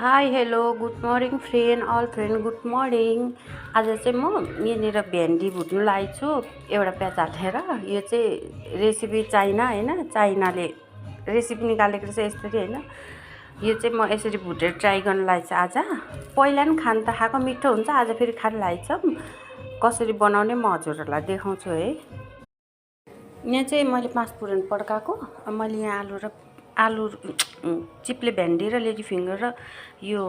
High hello good morning friend all friend good morning. आज चाहिँ म यहाँनिर भेन्डी भुट्नु लागेको छु एउटा प्याज हालेर। यो चाहिँ रेसिपी चाइना होइन, चाइनाले रेसिपी निकालेको रहेछ यसरी होइन। यो चाहिँ म यसरी भुटेर ट्राई गर्न लागेको छु आज। पहिला पनि खान त खाएको मिठो हुन्छ, आज फेरि खान लागेको छ। कसरी बनाउने म हजुरहरूलाई देखाउँछु है। यहाँ चाहिँ मैले 5 पुरान पड्काएको, मैले यहाँ आलु चिप्ले भेन्डी र लेडी फिङ्गर र यो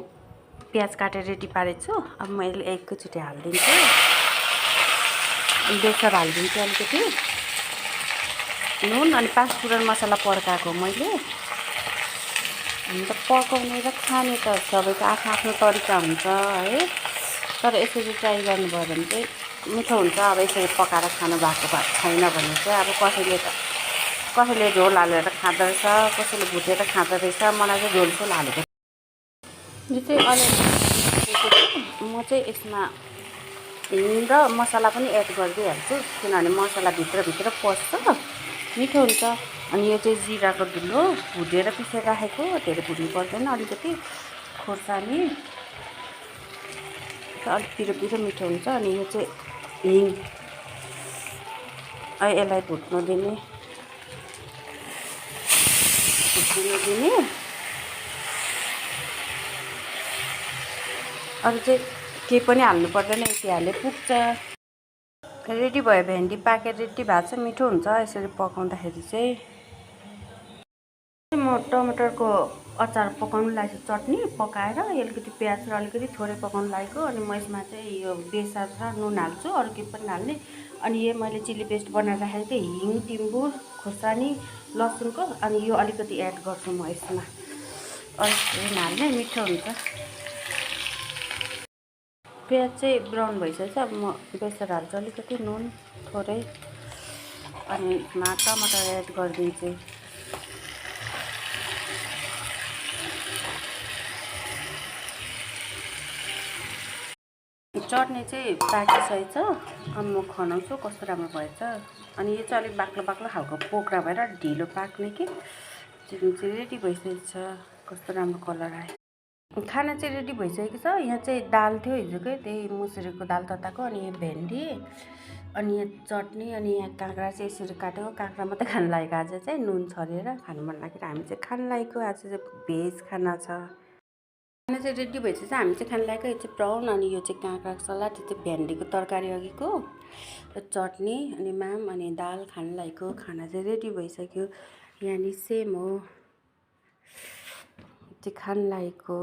प्याज काटेर रेडी पारेको छु। अब मैले एकैचोटि हालिदिन्छु, बेसर हालिदिन्छु, अलिकति नुन अनि 5 पुरान मसला पड्काएको मैले। अन्त पकाउने र खाने त सबैको आफ्नो तरिका हुन्छ है, तर यसरी ट्राई गर्नुभयो भने चाहिँ मिठो हुन्छ। अब यसरी पकाएर खानु भएको छैन भने चाहिँ अब कसैले झोल हालेर खाँदो रहेछ, कसैले भुटेर खाँदो रहेछ। मलाई चाहिँ झोल हालेको यो चाहिँ अलिअलि म चाहिँ यसमा हिङ र मसला पनि एड गरिदिइहाल्छु, किनभने मसला भित्र पस्छ, मिठो हुन्छ। अनि यो चाहिँ जिराको धुलो भुटेर पिसेर राखेको, धेरै भुट्नु पर्दैन, अलिकति खोर्सानी अलिक पिरो मिठो हुन्छ। अनि यो चाहिँ हिङ, यसलाई भुट्नु दिने अरू चाहिँ केही पनि हाल्नु पर्दैन, यति हाले पुग्छ। रेडी भयो भेन्डी, पाकेर रेडी भएको छ, मिठो हुन्छ यसरी पकाउँदाखेरि चाहिँ। म टमाटरको अचार पकाउनु लागेको छु, चटनी पकाएर अलिकति प्याज र अलिकति थोरै पकाउनु लागेको। अनि म यसमा चाहिँ यो बेसार र नुन हाल्छु, अरू केही पनि हाल्ने। अनि यो मैले चिल्ली पेस्ट बनाएर राखेको थिएँ, हिङ, टिम्बुर, खोर्सानी, लसुनको, अनि यो अलिकति एड गर्छु म यसमा, अलिकति हाल्ने, मिठो हुन्छ। प्याज चाहिँ ब्राउन भइसकेछ, अब म बेसार हाल्छु, अलिकति नुन थोरै, अनि यसमा टमाटर एड गरिदिन्छु। चटनी चाहिँ पाकिसकेको छ, अब म खनाउँछु कस्तो राम्रो भएछ। अनि यो चाहिँ अलिक बाक्लो खालको पोक्रा भएर ढिलो पाक्ने कि चाहिँ रेडी भइसकेको छ। कस्तो राम्रो कलर आयो। खाना चाहिँ रेडी भइसकेको छ। यहाँ चाहिँ दाल थियो हिजोकै, त्यही मुसुरीको दाल तताएको, अनि यो भेन्डी, अनि यहाँ चटनी, अनि यहाँ काँक्रा चाहिँ यसरी काटेको। काँक्रा मात्रै खानु लागेको आज चाहिँ, नुन छरेर खानु मन लागेर हामी चाहिँ खानु लागेको। आज चाहिँ भेज खाना छ। खाना चाहिँ रेडी भइसकेछ, हामी चाहिँ खानु लागेको। यो चाहिँ ब्राउन, अनि यो चाहिँ काँक्राको सलाद, यो चाहिँ भेन्डीको तरकारी अघिको र चटनी, अनि माम, अनि दाल खानु लागेको। खाना चाहिँ रेडी भइसक्यो, यहाँनिर सेम हो, चाहिँ खानु लागेको।